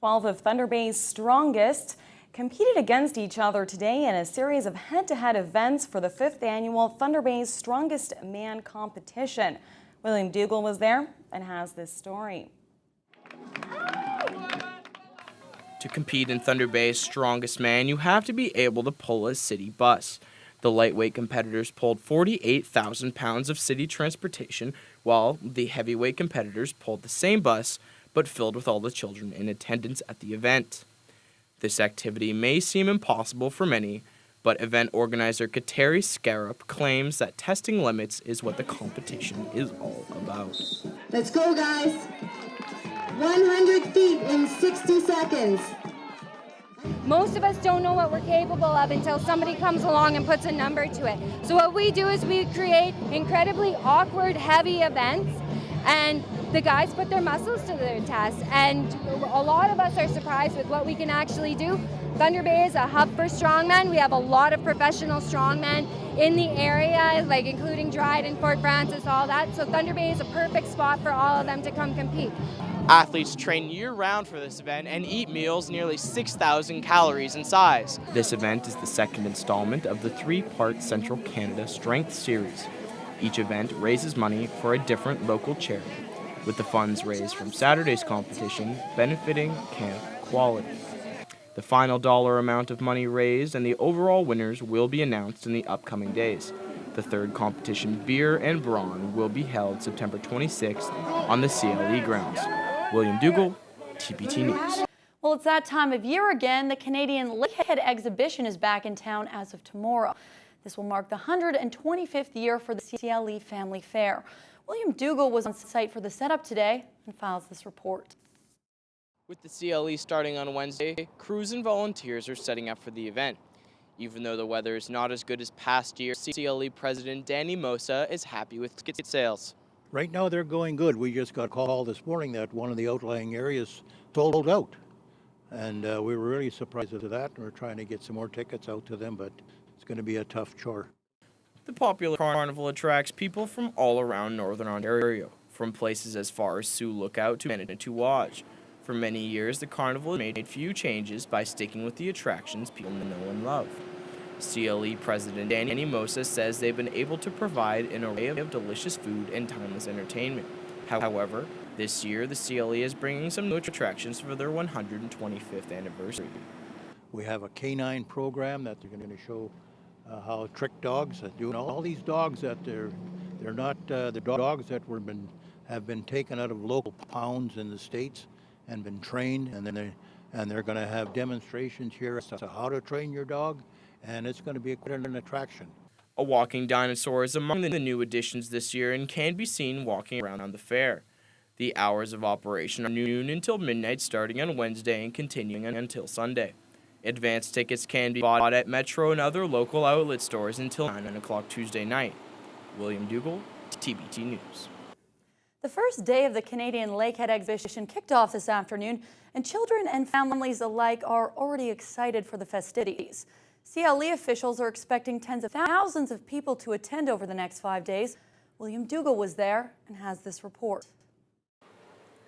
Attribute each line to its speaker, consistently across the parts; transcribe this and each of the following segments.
Speaker 1: 12 of Thunder Bay's strongest competed against each other today in a series of head-to-head events for the 5th annual Thunder Bay's Strongest Man competition. William Dougall was there and has this story.
Speaker 2: To compete in Thunder Bay's Strongest Man, you have to be able to pull a city bus. The lightweight competitors pulled 48,000 pounds of city transportation, while the heavyweight competitors pulled the same bus, but filled with all the children in attendance at the event. This activity may seem impossible for many, but event organizer Kateri Scarup claims that testing limits is what the competition is all about.
Speaker 3: Let's go, guys. 100 feet in 60 seconds.
Speaker 4: Most of us don't know what we're capable of until somebody comes along and puts a number to it. So what we do is we create incredibly awkward, heavy events, and the guys put their muscles to their test, and a lot of us are surprised with what we can actually do. Thunder Bay is a hub for strongmen. We have a lot of professional strongmen in the area, like including Dryden, Fort Francis, all that. So Thunder Bay is a perfect spot for all of them to come compete.
Speaker 2: Athletes train year-round for this event and eat meals nearly 6,000 calories in size. This event is the second installment of the 3-part Central Canada Strength Series. Each event raises money for a different local charity, with the funds raised from Saturday's competition benefiting Camp Quality. The final dollar amount of money raised and the overall winners will be announced in the upcoming days. The third competition, Beer and Brawn, will be held September 26th on the CLE grounds. William Dougall, TPT News.
Speaker 1: Well, it's that time of year again. The Canadian Lakehead exhibition is back in town as of tomorrow. This will mark the 125th year for the CLE Family Fair. William Dougall was on site for the setup today and files this report.
Speaker 2: With the CLE starting on Wednesday, crews and volunteers are setting up for the event. Even though the weather is not as good as past years, CLE President Danny Mosa is happy with ticket sales.
Speaker 5: Right now they're going good. We just got a call this morning that one of the outlying areas sold out. And we were really surprised at that. We're trying to get some more tickets out to them, but it's going to be a tough chore.
Speaker 2: The popular carnival attracts people from all around Northern Ontario, from places as far as Sioux Lookout to Manitouwadge. For many years, the carnival has made few changes by sticking with the attractions people know and love. CLE President Danny Mosa says they've been able to provide an array of delicious food and timeless entertainment. However, this year the CLE is bringing some new attractions for their 125th anniversary.
Speaker 5: We have a canine program that they're going to show how trick dogs are doing. All these dogs that they're not the dogs that have been taken out of local pounds in the States and been trained, and they're going to have demonstrations here as to how to train your dog, and it's going to be quite an attraction.
Speaker 2: A walking dinosaur is among the new additions this year and can be seen walking around the fair. The hours of operation are noon until midnight starting on Wednesday and continuing until Sunday. Advance tickets can be bought at Metro and other local outlet stores until 9 o'clock Tuesday night. William Dougall, TPT News.
Speaker 1: The first day of the Canadian Lakehead exhibition kicked off this afternoon, and children and families alike are already excited for the festivities. CLE officials are expecting tens of thousands of people to attend over the next 5 days. William Dougall was there and has this report.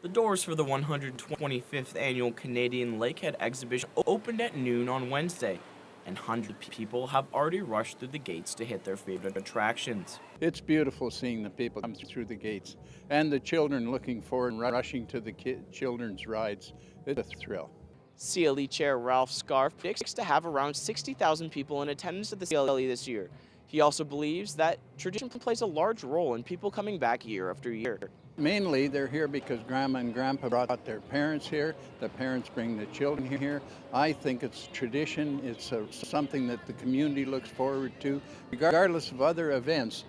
Speaker 2: The doors for the 125th annual Canadian Lakehead exhibition opened at noon on Wednesday, and hundreds of people have already rushed through the gates to hit their favorite attractions.
Speaker 6: It's beautiful seeing the people come through the gates and the children looking forward and rushing to the children's rides. It's a thrill.
Speaker 2: CLE Chair Ralph Scarf predicts to have around 60,000 people in attendance at the CLE this year. He also believes that tradition plays a large role in people coming back year after year.
Speaker 6: Mainly they're here because Grandma and Grandpa brought their parents here. The parents bring the children here. I think it's tradition. It's something that the community looks forward to. Regardless of other events,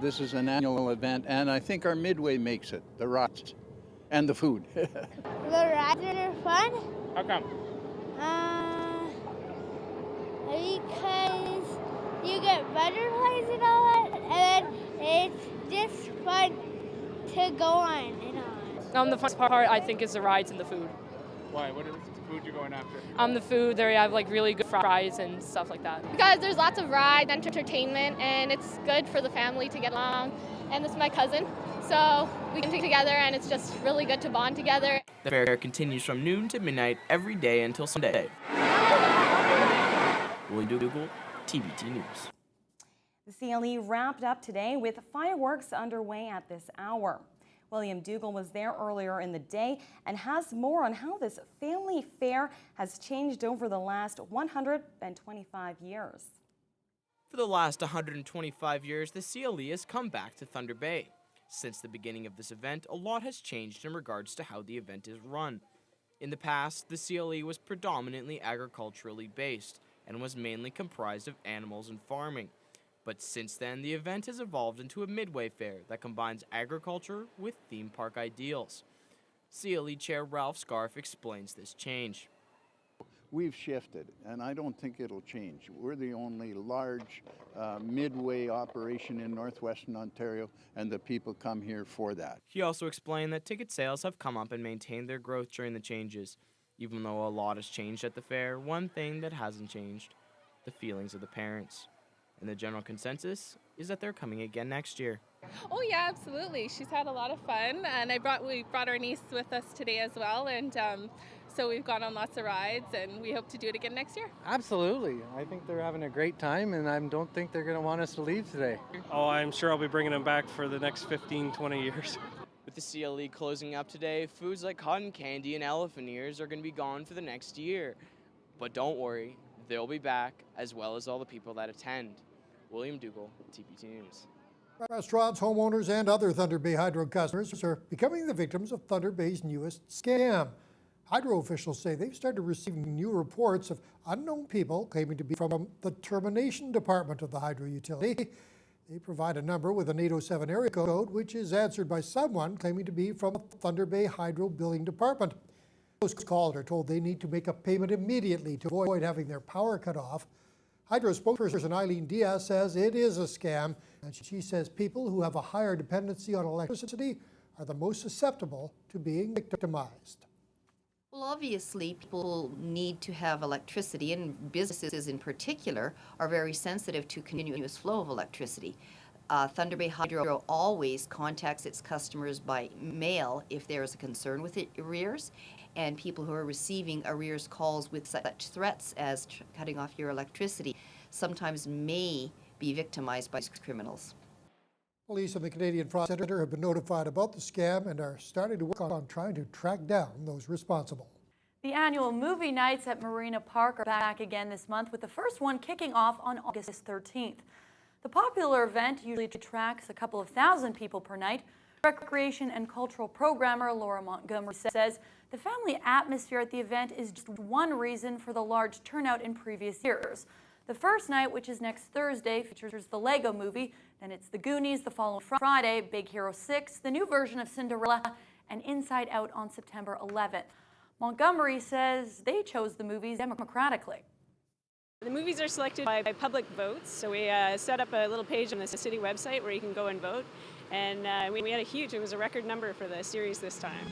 Speaker 6: this is an annual event, and I think our Midway makes it, the rides and the food.
Speaker 7: The rides are fun.
Speaker 2: How come?
Speaker 7: Because you get butterflies and all that, and then it's just fun to go on and on.
Speaker 8: The fun part, I think, is the rides and the food.
Speaker 9: Why? What is the food you're going after?
Speaker 8: The food, they have like really good fries and stuff like that.
Speaker 10: Because there's lots of rides and entertainment, and it's good for the family to get along. And this is my cousin, so we can take together, and it's just really good to bond together.
Speaker 2: The fair continues from noon to midnight every day until Sunday. William Dougall, TBT News.
Speaker 11: The CLE wrapped up today with fireworks underway at this hour. William Dougall was there earlier in the day and has more on how this family fair has changed over the last 125 years.
Speaker 2: For the last 125 years, the CLE has come back to Thunder Bay. Since the beginning of this event, a lot has changed in regards to how the event is run. In the past, the CLE was predominantly agriculturally based and was mainly comprised of animals and farming. But since then, the event has evolved into a midway fair that combines agriculture with theme park ideals. CLE Chair Ralph Scarf explains this change.
Speaker 6: We've shifted, and I don't think it'll change. We're the only large midway operation in northwestern Ontario, and the people come here for that.
Speaker 2: He also explained that ticket sales have come up and maintained their growth during the changes. Even though a lot has changed at the fair, one thing that hasn't changed: the feelings of the parents. And the general consensus is that they're coming again next year.
Speaker 10: Oh yeah, absolutely. She's had a lot of fun, and we brought our niece with us today as well, and so we've gone on lots of rides, and we hope to do it again next year.
Speaker 12: Absolutely. I think they're having a great time, and I don't think they're going to want us to leave today.
Speaker 13: Oh, I'm sure I'll be bringing them back for the next 15, 20 years.
Speaker 2: With the CLE closing up today, foods like cotton candy and elephant ears are going to be gone for the next year. But don't worry, they'll be back, as well as all the people that attend. William Dougall, TBT News.
Speaker 14: Restaurants, homeowners, and other Thunder Bay Hydro customers are becoming the victims of Thunder Bay's newest scam. Hydro officials say they've started receiving new reports of unknown people claiming to be from the termination department of the hydro utility. They provide a number with an 807 area code, which is answered by someone claiming to be from the Thunder Bay Hydro Billing Department. Those called are told they need to make a payment immediately to avoid having their power cut off. Hydro spokesperson Eileen Diaz says it is a scam, and she says people who have a higher dependency on electricity are the most susceptible to being victimized.
Speaker 15: Well, obviously, people need to have electricity, and businesses in particular are very sensitive to continuous flow of electricity. Thunder Bay Hydro always contacts its customers by mail if there is a concern with arrears, and people who are receiving arrears calls with such threats as cutting off your electricity sometimes may be victimized by criminals.
Speaker 14: Police and the Canadian Fraud Centre have been notified about the scam and are starting to work on trying to track down those responsible.
Speaker 1: The annual movie nights at Marina Park are back again this month, with the first one kicking off on August 13th. The popular event usually attracts a couple of thousand people per night. Recreation and cultural programmer Laura Montgomery says the family atmosphere at the event is just one reason for the large turnout in previous years. The first night, which is next Thursday, features the Lego Movie, then it's the Goonies the following Friday, Big Hero 6, the new version of Cinderella, and Inside Out on September 11th. Montgomery says they chose the movies democratically.
Speaker 16: The movies are selected by public votes, so we set up a little page on the city website where you can go and vote, and we had it was a record number for the series this time.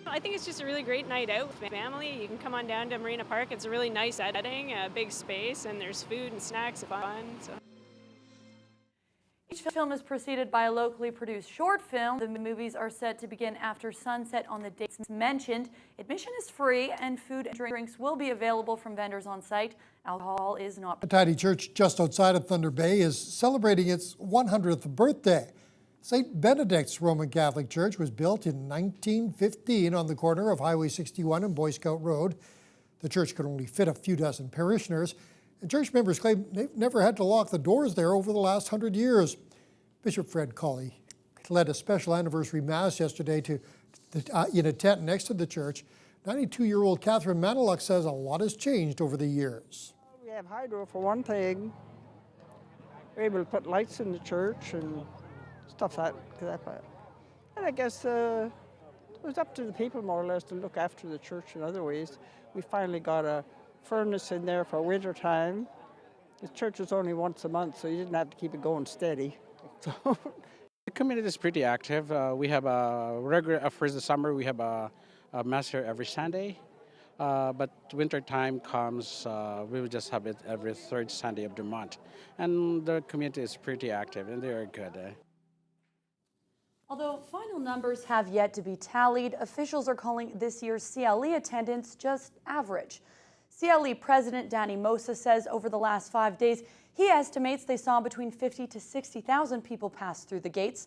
Speaker 16: I think it's just a really great night out with family. You can come on down to Marina Park. It's a really nice setting, a big space, and there's food and snacks and fun. So.
Speaker 1: Each film is preceded by a locally produced short film. The movies are set to begin after sunset on the dates mentioned. Admission is free, and food and drinks will be available from vendors on site. Alcohol is not.
Speaker 14: A tiny church just outside of Thunder Bay is celebrating its 100th birthday. St. Benedict's Roman Catholic Church was built in 1915 on the corner of Highway 61 and Boy Scout Road. The church could only fit a few dozen parishioners, and church members claim they've never had to lock the doors there over the last 100 years. Bishop Fred Colley led a special anniversary mass yesterday in a tent next to the church. 92-year-old Catherine Maniluk says a lot has changed over the years.
Speaker 17: We have hydro for one thing. We're able to put lights in the church and stuff like that. And I guess it was up to the people more or less to look after the church in other ways. We finally got a furnace in there for winter time. The church was only once a month, so you didn't have to keep it going steady. So.
Speaker 9: The community is pretty active. We have a regular, for the summer, we have a mass here every Sunday. But winter time comes, we will just have it every third Sunday of the month. And the community is pretty active, and they are good.
Speaker 1: Although final numbers have yet to be tallied, officials are calling this year's CLE attendance just average. CLE President Danny Mosa says over the last 5 days, he estimates they saw between 50 to 60,000 people pass through the gates.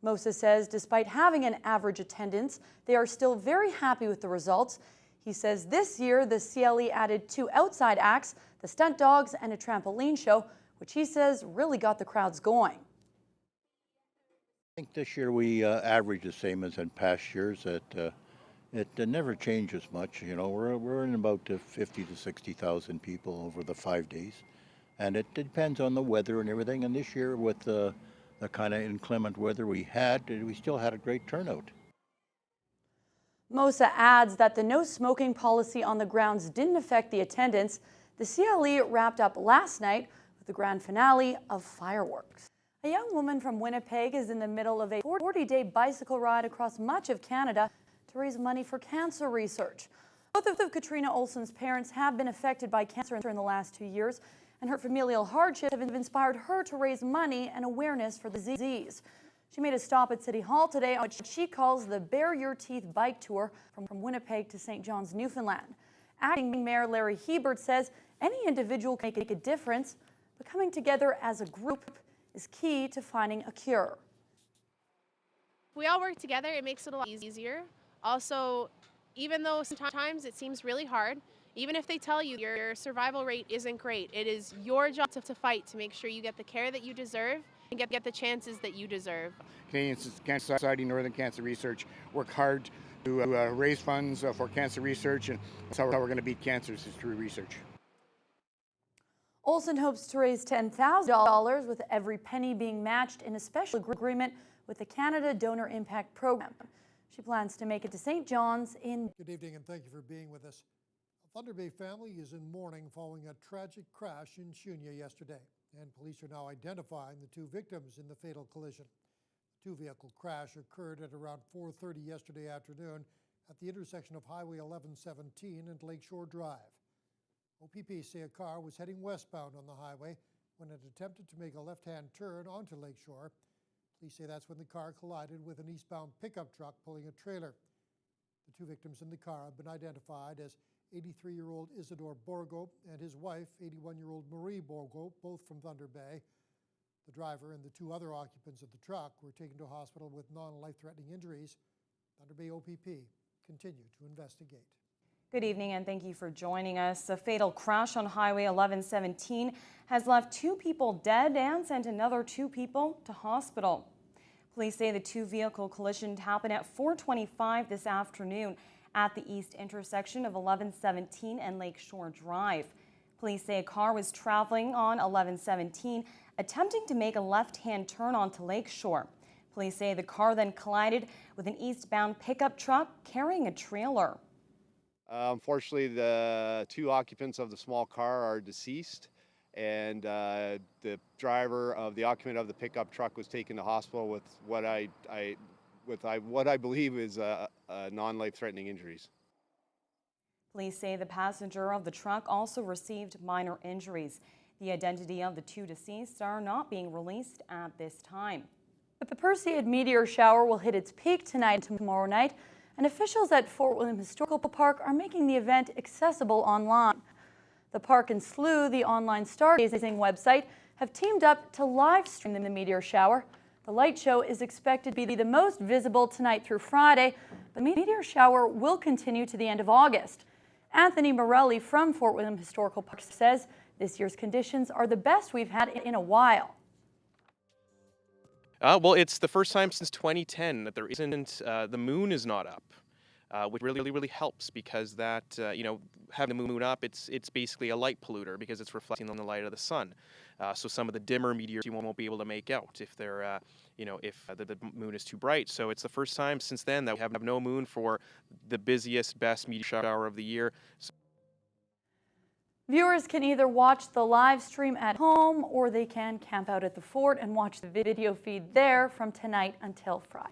Speaker 1: Mosa says despite having an average attendance, they are still very happy with the results. He says this year the CLE added 2 outside acts, the stunt dogs and a trampoline show, which he says really got the crowds going.
Speaker 5: I think this year we average the same as in past years. It never changes much. You know, we're in about 50 to 60,000 people over the 5 days, and it depends on the weather and everything. And this year, with the kind of inclement weather we had, we still had a great turnout.
Speaker 1: Mosa adds that the no smoking policy on the grounds didn't affect the attendance. The CLE wrapped up last night with the grand finale of fireworks. A young woman from Winnipeg is in the middle of a 40-day bicycle ride across much of Canada to raise money for cancer research. Both of Katrina Olson's parents have been affected by cancer in the last 2 years, and her familial hardships have inspired her to raise money and awareness for the disease. She made a stop at City Hall today on what she calls the Bare Your Teeth bike tour from Winnipeg to St. John's, Newfoundland. Acting Mayor Larry Hebert says any individual can make a difference, but coming together as a group is key to finding a cure.
Speaker 18: If we all work together, it makes it a lot easier. Also, even though sometimes it seems really hard, even if they tell you your survival rate isn't great, it is your job to fight to make sure you get the care that you deserve and get the chances that you deserve.
Speaker 19: Canadian Cancer Society, Northern Cancer Research work hard to raise funds for cancer research, and that's how we're going to beat cancer, is through research.
Speaker 1: Olson hopes to raise $10,000 with every penny being matched in a special agreement with the Canada Donor Impact Program. She plans to make it to St. John's in...
Speaker 14: Good evening and thank you for being with us. A Thunder Bay family is in mourning following a tragic crash in Shunya yesterday, and police are now identifying the 2 victims in the fatal collision. The 2-vehicle crash occurred at around 4:30 yesterday afternoon at the intersection of Highway 1117 and Lakeshore Drive. OPP say a car was heading westbound on the highway when it attempted to make a left-hand turn onto Lakeshore. Police say that's when the car collided with an eastbound pickup truck pulling a trailer. The 2 victims in the car have been identified as 83-year-old Isidore Borgo and his wife, 81-year-old Marie Borgo, both from Thunder Bay. The driver and the 2 other occupants of the truck were taken to hospital with non-life-threatening injuries. Thunder Bay OPP continue to investigate.
Speaker 11: Good evening and thank you for joining us. A fatal crash on Highway 1117 has left 2 people dead and sent another 2 people to hospital. Police say the 2-vehicle collision happened at 4:25 this afternoon at the east intersection of 1117 and Lakeshore Drive. Police say a car was traveling on 1117 attempting to make a left-hand turn onto Lakeshore. Police say the car then collided with an eastbound pickup truck carrying a trailer.
Speaker 20: Unfortunately, the 2 occupants of the small car are deceased, and the driver of the occupant of the pickup truck was taken to hospital with what I believe is non-life-threatening injuries.
Speaker 11: Police say the passenger of the truck also received minor injuries. The identity of the 2 deceased are not being released at this time.
Speaker 1: The Perseid meteor shower will hit its peak tonight and tomorrow night, and officials at Fort William Historical Park are making the event accessible online. The park and SLU, the online stargazing website, have teamed up to live stream the meteor shower. The light show is expected to be the most visible tonight through Friday. The meteor shower will continue to the end of August. Anthony Morelli from Fort William Historical Park says this year's conditions are the best we've had in a while.
Speaker 21: Well, it's the first time since 2010 that there isn't, the moon is not up, which really helps because that, having the moon up, it's basically a light polluter because it's reflecting on the light of the sun. So some of the dimmer meteors you won't be able to make out if they're, if the moon is too bright. So it's the first time since then that we have no moon for the busiest, best meteor shower of the year.
Speaker 1: Viewers can either watch the live stream at home or they can camp out at the fort and watch the video feed there from tonight until Friday.